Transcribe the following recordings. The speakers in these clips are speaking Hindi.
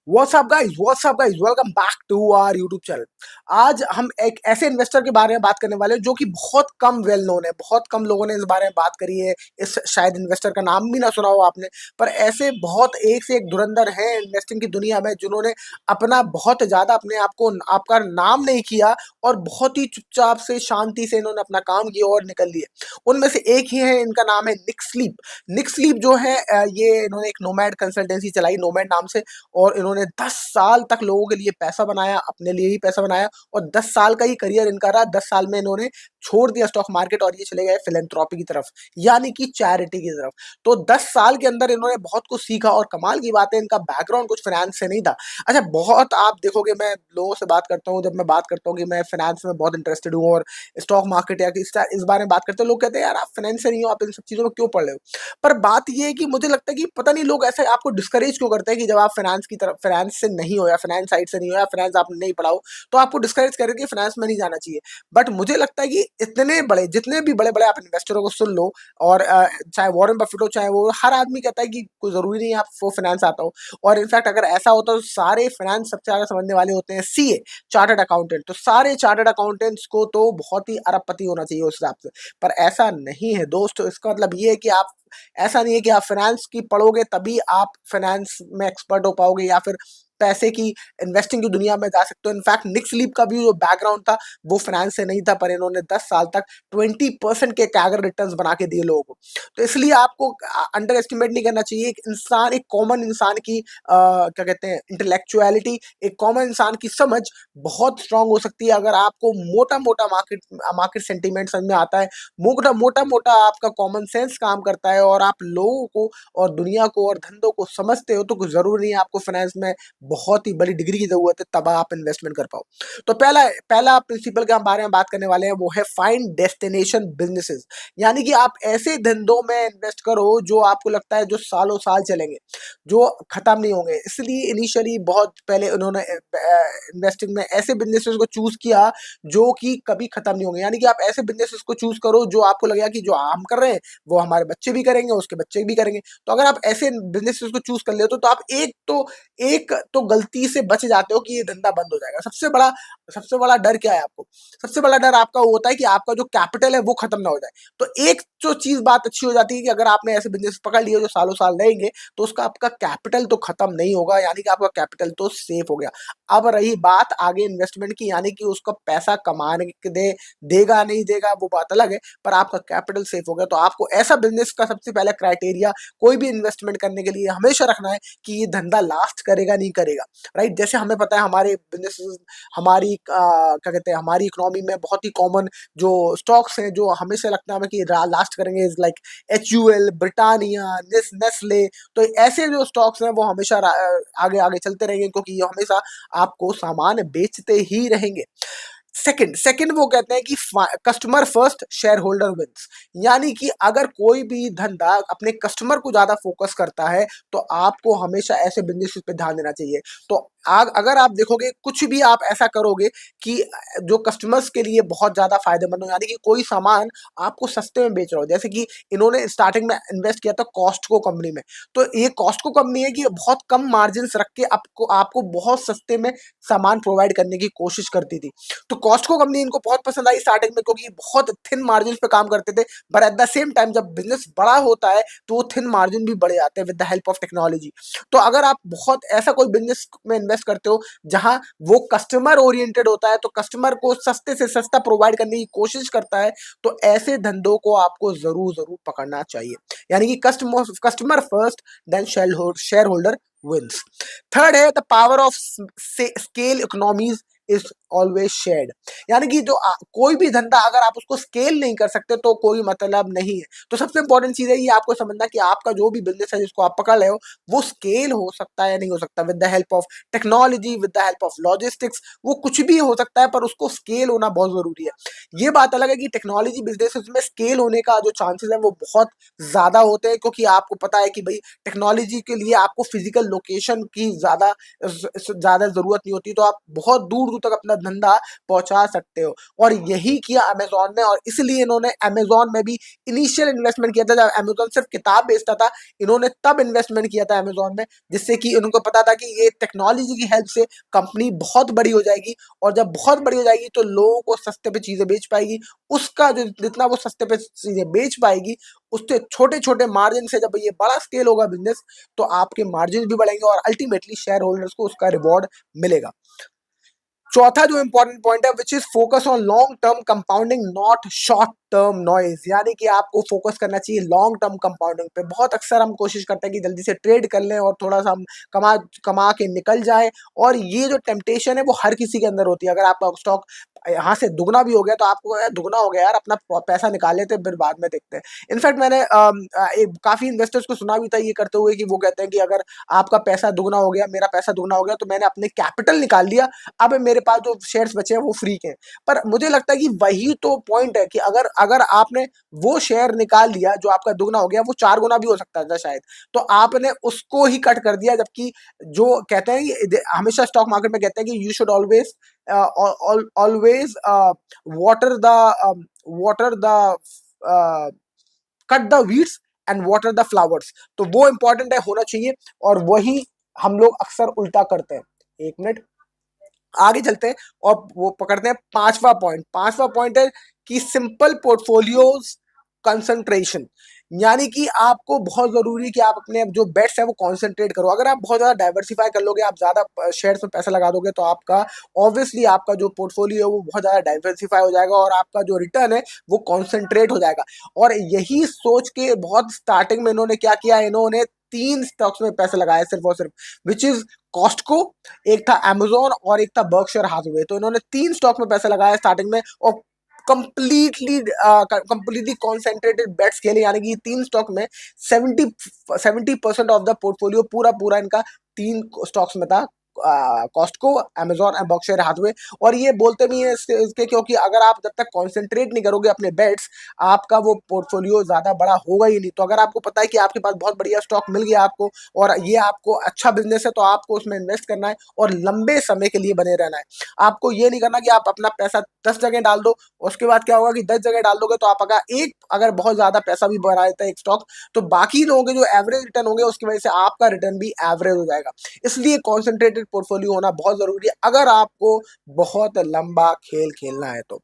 WhatsApp guys, welcome back to our YouTube channel. आज हम एक ऐसे इन्वेस्टर के बारे में बात करने वाले हैं जो कि बहुत कम वेल नोन है। बहुत कम लोगों ने इस बारे में बात करी है। इस शायद इन्वेस्टर का नाम भी ना सुना हो आपने, पर ऐसे बहुत एक से एक धुरंधर हैं इन्वेस्टिंग की दुनिया में, जिन्होंने अपना बहुत ज्यादा अपने आप को आपका नाम नहीं किया और बहुत ही चुपचाप से शांति से इन्होंने अपना काम किया और निकल लिए। उनमें से एक ही है, इनका नाम है निक स्लीप। निक स्लीप जो है ये इन्होंने एक नोमैड कंसल्टेंसी चलाई नोमैड नाम से, और इन्होंने 10 साल तक लोगों के लिए पैसा बनाया, अपने लिए ही पैसा बनाया, और 10 साल का ही करियर इनका रहा। 10 साल में इन्होंने छोड़ दिया स्टॉक मार्केट और ये चले गए फिलेंथ्रॉपी की तरफ, यानी कि चैरिटी की तरफ। तो 10 साल के अंदर इन्होंने बहुत कुछ सीखा, और कमाल की बात है इनका बैकग्राउंड कुछ फाइनेंस से नहीं था। अच्छा, बहुत आप देखोगे, मैं लोगों से बात करता हूँ, जब मैं बात करता हूँ कि मैं फाइनेंस में बहुत इंटरेस्टेड हूँ और स्टॉक मार्केट या इस बारे में बात करते हैं, लोग कहते हैं यार आप फाइनेंस से नहीं हो, आप इन सब चीजों में क्यों पढ़ रहे हो। पर बात ये है कि मुझे लगता है कि पता नहीं लोग ऐसे आपको डिस्करेज क्यों करते हैं कि जब आप फाइनेंस की तरफ, फाइनेंस से नहीं हो या फाइनेंस साइड से नहीं हो या फाइनेंस आपने नहीं पढ़ा हो, तो आपको डिस्करेज करें कि फाइनेंस में नहीं जाना चाहिए। बट मुझे लगता है कि इतने बड़े, जितने भी बड़े बड़े आप इन्वेस्टरों को सुन लो, और चाहे वॉरेन बफेट हो, चाहे वो, हर आदमी कहता है कि कोई जरूरी नहीं है आपको फाइनेंस आता हो। और इनफैक्ट अगर ऐसा होता तो सारे फाइनेंस सबसे ज्यादा समझने वाले होते हैं सीए, चार्टर्ड अकाउंटेंट। तो सारे चार्टर्ड अकाउंटेंट्स को तो बहुत ही अरबपति होना चाहिए उस हिसाब से। पर ऐसा नहीं है दोस्तों। इसका मतलब ये है कि आप, ऐसा नहीं है कि आप फाइनेंस की पढ़ोगे तभी आप फाइनेंस में एक्सपर्ट हो पाओगे या फिर पैसे की इन्वेस्टिंग की दुनिया में जा सकते हो। इनफैक्ट निक स्लीप का भी जो बैकग्राउंड था वो फाइनेंस से नहीं था, पर इन्होंने 10 साल तक 20% के कैगर रिटर्न्स बना के दिए लोगों को। तो इसलिए आपको अंडर एस्टिमेट नहीं करना चाहिए। एक इंसान, एक कॉमन इंसान की क्या कहते हैं, इंटेलेक्चुअलिटी, एक कॉमन इंसान की समझ बहुत स्ट्रांग हो सकती है अगर आपको मोटा मोटा मार्केट मार्केट सेंटीमेंट समझ में आता है, मोटा मोटा मोटा आपका कॉमन सेंस काम करता है, और आप लोगों को और दुनिया को और धंधों को समझते हो। तो कुछ जरूरी नहीं है आपको फाइनेंस में बहुत ही बड़ी डिग्री की जरूरत है तब आप इन्वेस्टमेंट कर पाओ। तो पहला पहला प्रिंसिपल के हम बारे में बात करने वाले हैं, वो है फाइंड डेस्टिनेशन बिजनेसेस। यानी कि आप ऐसे धंधों में इन्वेस्ट करो जो आपको लगता है जो सालों साल चलेंगे, जो खत्म नहीं होंगे। इसलिए इनिशियली बहुत पहले उन्होंने इन्वेस्टिंग में ऐसे बिजनेसेस को चूज किया जो कि कभी खत्म नहीं होंगे। यानी कि आप ऐसे बिजनेसेस को चूज करो जो आपको लगेगा कि जो हम कर रहे हैं वो हमारे बच्चे भी करेंगे, उसके बच्चे भी करेंगे। तो अगर आप ऐसे बिजनेसेस को चूज कर लेते हो तो आप एक तो गलती से बच जाते हो कि ये धंधा बंद हो जाएगा। सबसे बड़ा डर क्या है आपको? सबसे बड़ा डर आपका वो होता है कि आपका जो कैपिटल है वो खत्म ना हो जाए। तो एक जो चीज बात अच्छी हो जाती है कि अगर आपने ऐसे बिजनेस पकड़ लिए जो सालों साल रहेंगे, तो उसका आपका कैपिटल तो खत्म नहीं होगा, यानी कि आपका कैपिटल तो सेफ हो गया। अब रही बात आगे इन्वेस्टमेंट की, यानी कि उसका पैसा कमाने के देगा नहीं देगा वो बात अलग है, पर आपका कैपिटल सेफ हो गया। तो आपको ऐसा बिजनेस का सबसे पहला क्राइटेरिया कोई भी इन्वेस्टमेंट करने के लिए हमेशा रखना है कि ये धंधा लास्ट करेगा नहीं करेगा। राइट? जैसे हमें पता है हमारे बिजनेस, हमारी क्या कहते हैं, हमारी इकोनॉमी में बहुत ही कॉमन जो स्टॉक्स हैं जो हमेशा लगता है हमें कि लास्ट करेंगे, is like HUL, Britannia, Nestle. तो ऐसे जो स्टॉक्स हैं वो हमेशा आगे आगे चलते रहेंगे, क्योंकि ये हमेशा आपको सामान बेचते ही रहेंगे। सेकंड सेकंड वो कहते हैं कि customer first, share holder wins. यानी कि अगर कोई भी धंधा अपने कस्टमर को ज्यादा फोकस करता है तो आपको हमेशा ऐसे बिजनेस पे ध्यान देना चाहिए। तो अगर आप देखोगे कुछ भी आप ऐसा करोगे कि जो कस्टमर्स के लिए बहुत ज्यादा फायदेमंद हो, यानी कि कोई सामान आपको सस्ते में बेच रहा हो। जैसे कि इन्होंने स्टार्टिंग में इन्वेस्ट किया था कॉस्टको कंपनी में। तो ये कॉस्टको कंपनी है कि बहुत कम मार्जिन रख के आपको आपको बहुत सस्ते में सामान प्रोवाइड करने की कोशिश करती थी। तो कॉस्टको कंपनी इनको बहुत पसंद आई स्टार्टिंग में, क्योंकि बहुत थिन मार्जिन पे काम करते थे। But at the same time जब बिजनेस बड़ा होता है तो वो थिन मार्जिन भी बढ़ जाते हैं with the help of technology. तो अगर आप बहुत ऐसा कोई बिजनेस में इन्वेस्ट करते हो जहां वो कस्टमर ओरिएंटेड होता है, तो कस्टमर को सस्ते से सस्ता प्रोवाइड करने की कोशिश करता है, तो ऐसे धंधों को आपको जरूर जरूर पकड़ना चाहिए। यानी कि customer first, then share holder wins. Third है the power of scale economies is always shared. यानी कि जो कोई भी धंधा अगर आप उसको स्केल नहीं कर सकते तो कोई मतलब नहीं है। तो सबसे इंपॉर्टेंट चीज है ये आपको समझना कि आपका जो भी बिजनेस है जिसको आप पकड़ रहे हो वो स्केल हो सकता है या नहीं हो सकता, with the help of technology, with the help of logistics. वो कुछ भी हो सकता है, पर उसको स्केल होना बहुत जरूरी है। ये बात अलग है कि टेक्नोलॉजी बिजनेस में स्केल होने का जो चांसेस है वो बहुत ज्यादा होते हैं, क्योंकि आपको पता है कि भाई टेक्नोलॉजी के लिए आपको फिजिकल लोकेशन की ज्यादा जरूरत नहीं होती। तो आप बहुत दूर दूर तक अपना धंधा पहुंचा सकते हो। और यही किया अमेजोन ने, और इसलिए इन्होंने अमेजोन में भी इनिशियल इन्वेस्टमेंट किया था। जब अमेजोन सिर्फ किताब बेचता था, इन्होंने तब इन्वेस्टमेंट किया था अमेजोन में, जिससे कि उनको पता था कि ये टेक्नोलॉजी की हेल्प से कंपनी बहुत बड़ी हो जाएगी, और जब बहुत बड़ी हो जाएगी तो लोगों को सस्ते पे चीजें बेच पाएगी। उसका जो जितना वो सस्ते पे चीजें बेच पाएगी, उससे छोटे छोटे मार्जिन से जब ये बड़ा स्केल होगा बिजनेस, तो आपके मार्जिन भी बढ़ेंगे और अल्टीमेटली शेयर होल्डर्स को उसका रिवॉर्ड मिलेगा। चौथा जो इंपॉर्टेंट पॉइंट है, which is focus on long term compounding not short term noise, यानी कि आपको फोकस करना चाहिए लॉन्ग टर्म कंपाउंडिंग पे। बहुत अक्सर हम कोशिश करते हैं कि जल्दी से ट्रेड कर लें और थोड़ा सा हम कमा कमा के निकल जाए, और ये जो टेम्पटेशन है वो हर किसी के अंदर होती है। अगर आपका स्टॉक यहाँ से दुगना भी हो गया तो आपको यार दुगना हो गया यार, अपना पैसा निकाल लेते हैं, फिर बाद में देखते हैं। इनफैक्ट मैंने काफी इन्वेस्टर्स को सुना भी था ये करते हुए कि वो कहते हैं कि अगर आपका पैसा दुगना हो गया, मेरा पैसा दुगना हो गया, तो मैंने अपने कैपिटल निकाल लिया, अब मेरे पास जो शेयर्स बचे हैं वो फ्री के हैं। पर मुझे लगता है कि वही तो पॉइंट है कि अगर अगर आपने वो शेयर निकाल लिया जो आपका दुगना हो गया, वो 4 गुना भी हो सकता था शायद, तो आपने उसको ही कट कर दिया। जबकि जो कहते हैं हमेशा स्टॉक मार्केट में कहते हैं कि you should always always water the cut the weeds and water the flowers. तो वो इंपॉर्टेंट है, होना चाहिए, और वही हम लोग अक्सर उल्टा करते हैं। एक मिनट, आगे चलते हैं और वो पकड़ते हैं पांचवा पॉइंट। पांचवा पॉइंट है कि सिंपल पोर्टफोलियोज कंसंट्रेशन, यानी कि आपको बहुत जरूरी है कि आप अपने जो बेट्स है वो कंसंट्रेट करो। अगर आप बहुत ज्यादा डाइवर्सिफाई कर लोगे, आप ज्यादा शेयर्स में पैसा लगा दोगे, तो आपका ऑब्वियसली आपका जो पोर्टफोलियो है वो बहुत ज्यादा डाइवर्सिफाई हो जाएगा और आपका जो रिटर्न है वो कॉन्सेंट्रेट हो जाएगा। और यही सोच के बहुत स्टार्टिंग में इन्होंने क्या किया, इन्होंने 3 स्टॉक्स में पैसे लगाए सिर्फ और सिर्फ, विच इज कॉस्टको, एक था अमेजोन और एक था बर्कशायर हाथवे। तो इन्होंने 3 स्टॉक में पैसा लगाया स्टार्टिंग में, और कंप्लीटली कॉन्सेंट्रेटेड बेट्स खेले, यानी कि 3 स्टॉक में 70% ऑफ द पोर्टफोलियो पूरा पूरा इनका 3 स्टॉक्स में था, Costco, Amazon and Berkshire Hathaway. और ये बोलते भी हैं इसके क्योंकि अगर आप जब तक कॉन्सेंट्रेट नहीं करोगे अपने बेट्स, आपका वो पोर्टफोलियो ज्यादा बड़ा होगा ही नहीं। तो अगर आपको पता है कि आपके पास बहुत बढ़िया स्टॉक मिल गया आपको, और ये आपको अच्छा बिजनेस है, तो आपको उसमें इन्वेस्ट करना है और लंबे समय के लिए बने रहना है। आपको ये नहीं करना कि आप अपना पैसा 10 जगह डाल दो, उसके बाद क्या होगा कि 10 जगह डाल दोगे तो आप अगर बहुत ज्यादा पैसा भी बढ़ा देता है एक स्टॉक, तो बाकी लोगों के जो एवरेज रिटर्न होंगे उसकी वजह से आपका रिटर्न भी एवरेज हो जाएगा। इसलिए कॉन्सेंट्रेटेड पोर्टफोलियो होना बहुत जरूरी है अगर आपको बहुत लंबा खेल खेलना है। तो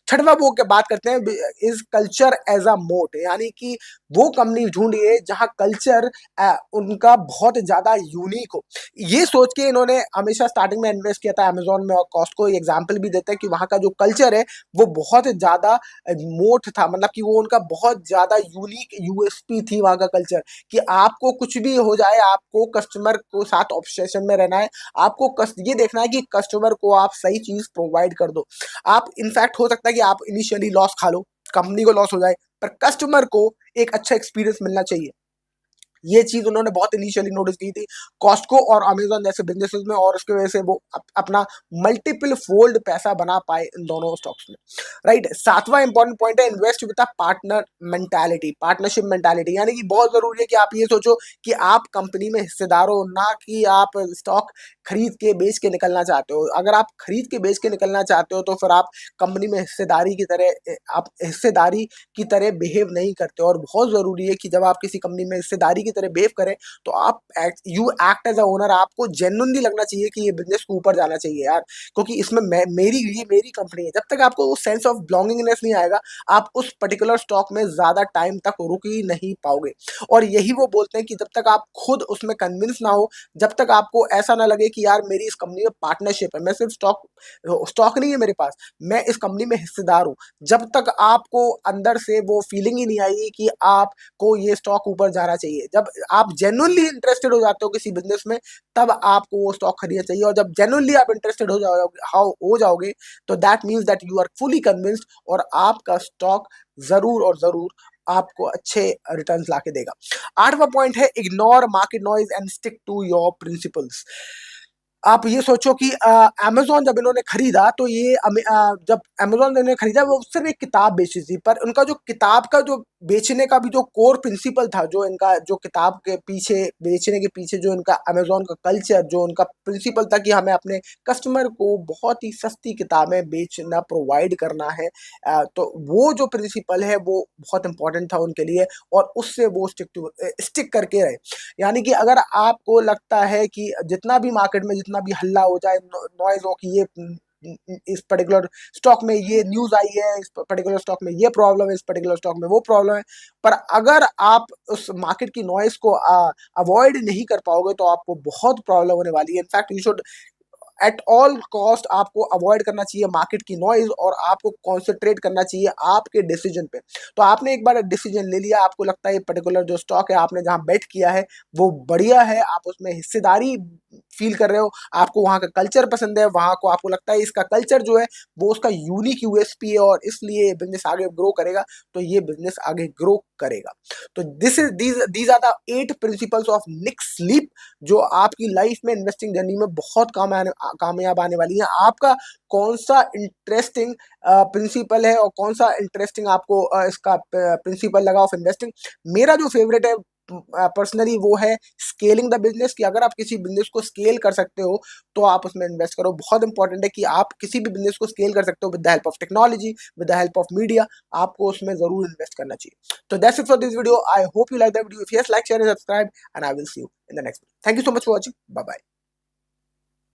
छठवां वो के बात करते हैं, इज कल्चर एज अ मोट, यानी कि वो कंपनी ढूंढिए जहां कल्चर उनका बहुत ज्यादा यूनिक हो। ये सोच के इन्होंने हमेशा स्टार्टिंग में इन्वेस्ट किया था अमेजोन में और कॉस्टको। एग्जाम्पल भी देते हैं कि वहां का जो कल्चर है वो बहुत ज्यादा मोट था, मतलब कि वो उनका बहुत ज्यादा यूनिक यूएसपी थी वहां का कल्चर, कि आपको कुछ भी हो जाए, आपको कस्टमर को साथ ऑब्सेशन में रहना है, आपको ये देखना है कि कस्टमर को आप सही चीज प्रोवाइड कर दो। आप इनफैक्ट हो सकता है कि आप इनिशियली लॉस खा लो, कंपनी को लॉस हो जाए, पर कस्टमर को एक अच्छा एक्सपीरियंस मिलना चाहिए। ये चीज उन्होंने बहुत इनिशियली नोटिस की थी कॉस्टको और अमेजोन जैसे बिजनेसेस में, और उसकी वजह से वो अपना मल्टीपल फोल्ड पैसा बना पाए इन दोनों स्टॉक्स में। राइट, सातवां इंपॉर्टेंट पॉइंट है, invest with a partner mentality, partnership mentality, यानी कि बहुत जरूरी है कि आप ये सोचो कि आप कंपनी में हिस्सेदार हो, ना कि आप स्टॉक खरीद के बेच के निकलना चाहते हो। अगर आप खरीद के बेच के निकलना चाहते हो तो फिर आप कंपनी में हिस्सेदारी की तरह बिहेव नहीं करते। और बहुत जरूरी है कि जब आप किसी कंपनी में हिस्सेदारी की तरह बिहेव करें, तो आप you act as a owner. आपको जेन्युइनली लगना चाहिए कि ये बिजनेस को ऊपर जाना चाहिए यार, क्योंकि इसमें मेरी कंपनी है। जब तक आपको वो सेंस ऑफ बिलोंगिंगनेस नहीं आएगा, आप उस पर्टिकुलर स्टॉक में ज्यादा टाइम तक रुक ही नहीं पाओगे। और यही वो बोलते हैं कि जब तक आप खुद उसमें कन्विंस ना हो, जब तक आपको ऐसा ना लगे कि यार मेरी इस कंपनी में पार्टनरशिप है, मैं सिर्फ स्टॉक नहीं है मेरे पास, मैं इस कंपनी में हिस्सेदार हूं, जब तक आपको अंदर से वो फीलिंग ही नहीं आएगी कि आपको ये स्टॉक ऊपर जाना चाहिए, जब आप जेन्युइनली इंटरेस्टेड हो जाते हो किसी बिजनेस में, तब आपको वो स्टॉक खरीदना चाहिए। और जब जेन्युइनली आप इंटरेस्टेड हो जाओगे, तो that means that you are fully convinced, और आपका स्टॉक जरूर और जरूर आपको अच्छे रिटर्न्स लाके देगा। आठवां पॉइंट है, ignore market noise and stick to your principles. आप ये सोचो कि अमेजोन जब इन्होंने खरीदा, तो जब अमेजोन इन्होंने खरीदा वो सिर्फ एक किताब बेची थी, पर उनका जो किताब का जो बेचने का भी जो कोर प्रिंसिपल था, जो इनका जो किताब के पीछे बेचने के पीछे जो इनका अमेज़न का कल्चर, जो उनका प्रिंसिपल था कि हमें अपने कस्टमर को बहुत ही सस्ती किताबें बेचना प्रोवाइड करना है। तो वो जो प्रिंसिपल है वो बहुत इम्पोर्टेंट था उनके लिए और उससे वो स्टिक करके रहे। यानी कि अगर आपको लगता है कि जितना भी मार्केट में जितना भी हल्ला हो जाए, नॉइज़ हो कि ये इस पर्टिकुलर स्टॉक में ये न्यूज़ आई है, इस पर्टिकुलर स्टॉक में ये प्रॉब्लम है, इस पर्टिकुलर स्टॉक में वो प्रॉब्लम है। पर अगर आप उस मार्केट की नॉइज़ को अवॉइड नहीं कर पाओगे तो आपको बहुत प्रॉब्लम होने वाली है। In fact you should at all cost आपको अवॉइड करना चाहिए मार्केट की नॉइज़ और आपको कॉन्संट्रेट करना चाहिए आपके डिसीजन पे। तो आपने एक बार डिसीजन ले लिया, आपको लगता है ये पर्टिकुलर जो स्टॉक है आपने जहाँ बेट किया है वो बढ़िया है, आप उसमें हिस्सेदारी फील कर रहे हो, आपको वहाँ का कल्चर पसंद है, वहाँ को आपको लगता है इसका कल्चर जो है वो उसका यूनिक यूएसपी है और इसलिए बिज़नेस आगे ग्रो करेगा, तो ये बिज़नेस आगे ग्रो करेगा। तो these are the 8 principles of Nick Sleep जो आपकी लाइफ में इन्वेस्टिंग जर्नी में बहुत कामयाब आने वाली है। आपका कौन-सा इंटरेस्टिंग प्रिंसिपल है और कौन-सा इंटरेस्टिंग आपको इसका प्रिंसिपल लगा ऑफ इन्वेस्टिंग? मेरा जो फेवरेट है पर्सनली वो है स्केलिंग द बिज़नेस कि अगर आप किसी बिज़नेस को स्केल कर सकते हो, तो आप उसमें इन्वेस्ट करो। बहुत इंपॉर्टेंट है कि आप किसी भी बिज़नेस को स्केल कर सकते हो with the help of technology, with the help of media, आपको उसमें ज़रूर इन्वेस्ट करना चाहिए। तो that's it for this video. I hope you like the video. If yes, like, share and subscribe and I will see you in the next video. Thank you so much for watching. Bye bye.